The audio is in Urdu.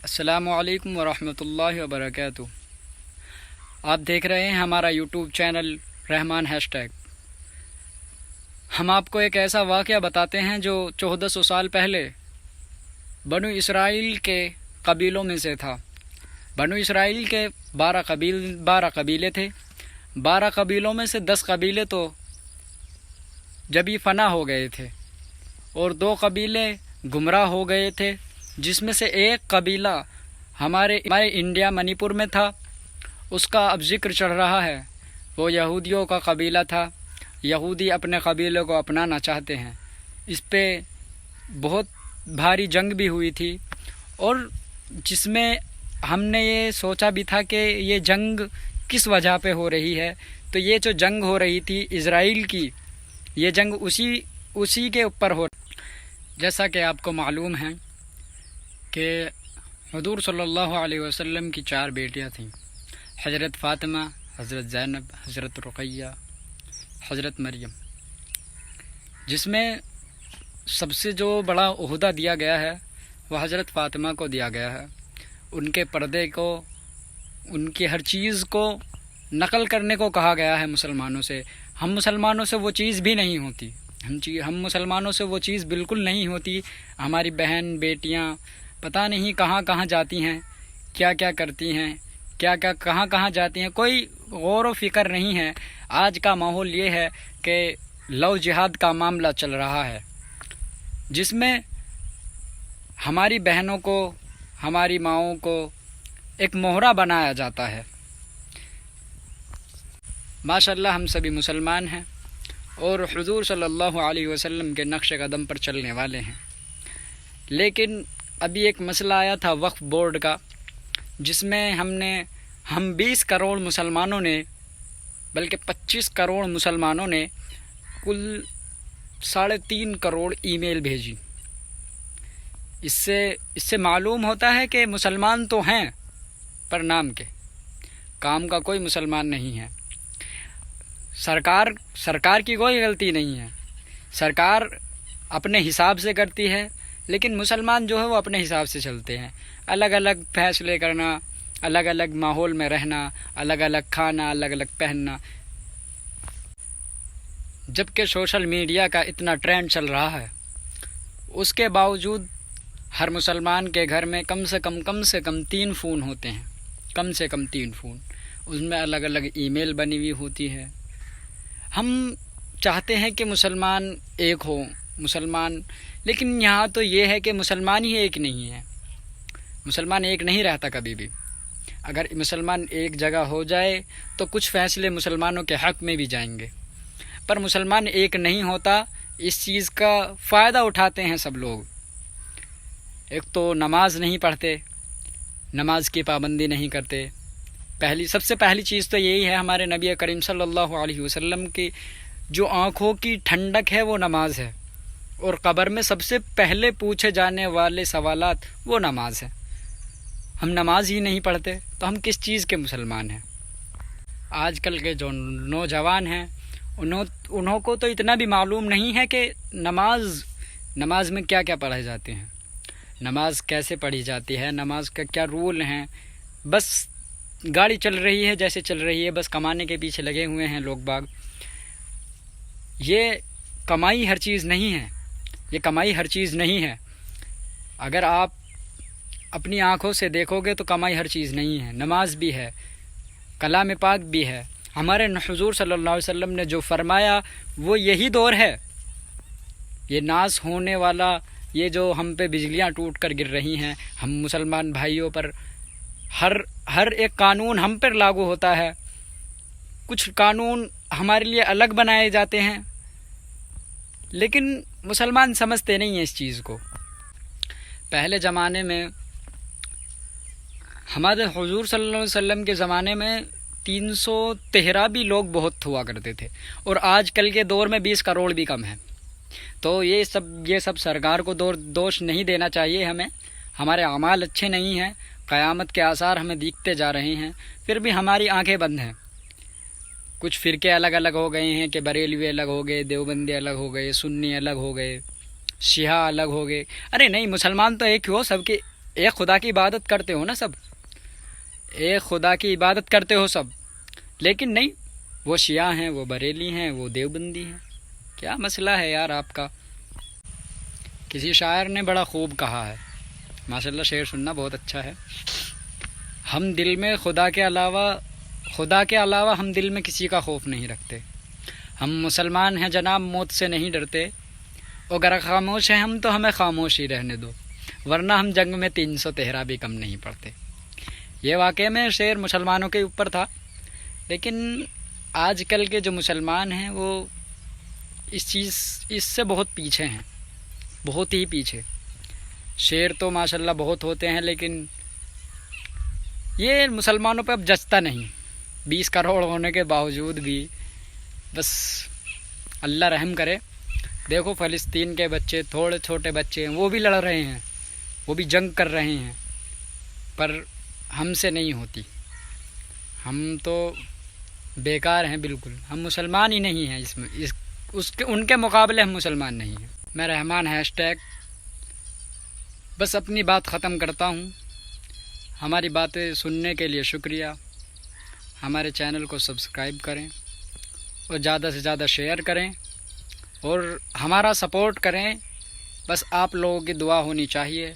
السلام علیکم ورحمۃ اللہ وبرکاتہ۔ آپ دیکھ رہے ہیں ہمارا یوٹیوب چینل رحمان ہیش ٹیگ۔ ہم آپ کو ایک ایسا واقعہ بتاتے ہیں جو 1400 سال پہلے بنو اسرائیل کے قبیلوں میں سے تھا۔ بنو اسرائیل کے 12 قبیلے تھے۔ 12 قبیلوں میں سے 10 قبیلے تو جبھی فنا ہو گئے تھے اور 2 قبیلے گمراہ ہو گئے تھے، جس میں سے ایک قبیلہ ہمارے انڈیا منی پور میں تھا۔ اس کا اب ذکر چڑھ رہا ہے۔ وہ یہودیوں کا قبیلہ تھا۔ یہودی اپنے قبیلے کو اپنانا چاہتے ہیں۔ اس پہ بہت بھاری جنگ بھی ہوئی تھی، اور جس میں ہم نے یہ سوچا بھی تھا کہ یہ جنگ کس وجہ پہ ہو رہی ہے۔ تو یہ جو جنگ ہو رہی تھی اسرائیل کی، یہ جنگ اسی کے اوپر ہو جیسا کہ آپ کو معلوم ہے کہ حضور صلی اللہ علیہ وسلم کی 4 بیٹیاں تھیں، حضرت فاطمہ، حضرت زینب، حضرت رقیہ، حضرت مریم، جس میں سب سے جو بڑا عہدہ دیا گیا ہے وہ حضرت فاطمہ کو دیا گیا ہے۔ ان کے پردے کو، ان کی ہر چیز کو نقل کرنے کو کہا گیا ہے مسلمانوں سے۔ ہم مسلمانوں سے وہ چیز بھی نہیں ہوتی، ہم مسلمانوں سے وہ چیز بالکل نہیں ہوتی۔ ہماری بہن بیٹیاں پتہ نہیں کہاں کہاں جاتی ہیں، کیا کیا کرتی ہیں، کہاں جاتی ہیں، کوئی غور و فکر نہیں ہے۔ آج کا ماحول یہ ہے کہ لو جہاد کا معاملہ چل رہا ہے، جس میں ہماری بہنوں کو، ہماری ماؤں کو ایک مہرہ بنایا جاتا ہے۔ ماشاءاللہ ہم سبھی مسلمان ہیں اور حضور صلی اللہ علیہ وسلم کے نقش قدم پر چلنے والے ہیں، لیکن ابھی ایک مسئلہ آیا تھا وقف بورڈ کا، جس میں ہم 20 کروڑ مسلمانوں نے، بلکہ 25 کروڑ مسلمانوں نے کل 3.5 کروڑ ای میل بھیجی۔ اس سے معلوم ہوتا ہے کہ مسلمان تو ہیں پر نام کے، کام کا کوئی مسلمان نہیں ہے۔ سرکار کی کوئی غلطی نہیں ہے، سرکار اپنے حساب سے کرتی ہے، لیکن مسلمان جو ہے وہ اپنے حساب سے چلتے ہیں۔ الگ الگ فیصلے کرنا، الگ الگ ماحول میں رہنا، الگ الگ کھانا، الگ الگ پہننا۔ جبکہ سوشل میڈیا کا اتنا ٹرینڈ چل رہا ہے، اس کے باوجود ہر مسلمان کے گھر میں کم سے کم 3 فون ہوتے ہیں، کم سے کم 3 فون۔ اس میں الگ الگ ای میل بنی ہوئی ہوتی ہے۔ ہم چاہتے ہیں کہ مسلمان ایک ہو، لیکن یہاں تو یہ ہے کہ مسلمان ہی ایک نہیں ہے۔ مسلمان ایک نہیں رہتا کبھی بھی۔ اگر مسلمان ایک جگہ ہو جائے تو کچھ فیصلے مسلمانوں کے حق میں بھی جائیں گے، پر مسلمان ایک نہیں ہوتا۔ اس چیز کا فائدہ اٹھاتے ہیں سب لوگ۔ ایک تو نماز نہیں پڑھتے، نماز کی پابندی نہیں کرتے۔ سب سے پہلی چیز تو یہی ہے، ہمارے نبی کریم صلی اللہ علیہ وسلم کی جو آنکھوں کی ٹھنڈک ہے وہ نماز ہے، اور قبر میں سب سے پہلے پوچھے جانے والے سوالات وہ نماز ہے۔ ہم نماز ہی نہیں پڑھتے تو ہم کس چیز کے مسلمان ہیں؟ آج کل کے جو نوجوان ہیں انہوں کو تو اتنا بھی معلوم نہیں ہے کہ نماز میں کیا کیا پڑھے جاتے ہیں، نماز کیسے پڑھی جاتی ہے، نماز کا کیا رول ہیں۔ بس گاڑی چل رہی ہے جیسے چل رہی ہے، بس کمانے کے پیچھے لگے ہوئے ہیں لوگ باغ۔ یہ کمائی ہر چیز نہیں ہے، اگر آپ اپنی آنکھوں سے دیکھو گے تو کمائی ہر چیز نہیں ہے۔ نماز بھی ہے، کلام پاک بھی ہے۔ ہمارے حضور صلی اللہ علیہ وسلم نے جو فرمایا وہ یہی دور ہے۔ یہ ناس ہونے والا، یہ جو ہم پہ بجلیاں ٹوٹ کر گر رہی ہیں، ہم مسلمان بھائیوں پر ہر ایک قانون ہم پر لاگو ہوتا ہے۔ کچھ قانون ہمارے لیے الگ بنائے جاتے ہیں، لیکن مسلمان سمجھتے نہیں ہیں اس چیز کو۔ پہلے زمانے میں، ہمارے حضور صلی اللہ علیہ وسلم کے زمانے میں 313 بھی لوگ بہت ہوا کرتے تھے، اور آج کل کے دور میں 20 کروڑ بھی کم ہیں۔ تو یہ سب سرکار کو دوش نہیں دینا چاہیے ہمیں۔ ہمارے اعمال اچھے نہیں ہیں، قیامت کے آثار ہمیں دیکھتے جا رہے ہیں، پھر بھی ہماری آنکھیں بند ہیں۔ کچھ فرقے الگ الگ ہو گئے ہیں کہ بریلوی الگ ہو گئے، دیوبندی الگ ہو گئے، سنی الگ ہو گئے، شیعہ الگ ہو گئے۔ ارے نہیں، مسلمان تو ایک ہو، سب کے ایک خدا کی عبادت کرتے ہو نا سب، ایک خدا کی عبادت کرتے ہو سب، لیکن نہیں، وہ شیعہ ہیں، وہ بریلی ہیں، وہ دیوبندی ہیں. کیا مسئلہ ہے یار آپ کا؟ کسی شاعر نے بڑا خوب کہا ہے، ماشاءاللہ شعر سننا بہت اچھا ہے. ہم دل میں خدا کے علاوہ ہم دل میں کسی کا خوف نہیں رکھتے. ہم مسلمان ہیں جناب، موت سے نہیں ڈرتے. اگر خاموش ہیں ہم تو ہمیں خاموش ہی رہنے دو، ورنہ ہم جنگ میں 313 بھی کم نہیں پڑتے. یہ واقعے میں شعر مسلمانوں کے اوپر تھا، لیکن آج کل کے جو مسلمان ہیں وہ اس سے بہت پیچھے ہیں، بہت ہی پیچھے. شعر تو ماشاءاللہ بہت ہوتے ہیں، لیکن یہ مسلمانوں پہ اب جچتا نہیں. 20 کروڑ ہونے کے باوجود بھی بس اللہ رحم کرے. دیکھو فلسطین کے بچے، تھوڑے چھوٹے بچے ہیں، وہ بھی لڑ رہے ہیں، وہ بھی جنگ کر رہے ہیں، پر ہم سے نہیں ہوتی. ہم تو بیکار ہیں بالکل، ہم مسلمان ہی نہیں ہیں. ان کے مقابلے ہم مسلمان نہیں ہیں. میں رحمان ہیش ٹیگ بس اپنی بات ختم کرتا ہوں. ہماری باتیں سننے کے لیے شکریہ. ہمارے چینل کو سبسکرائب کریں اور زیادہ سے زیادہ شیئر کریں اور ہمارا سپورٹ کریں. بس آپ لوگوں کی دعا ہونی چاہیے.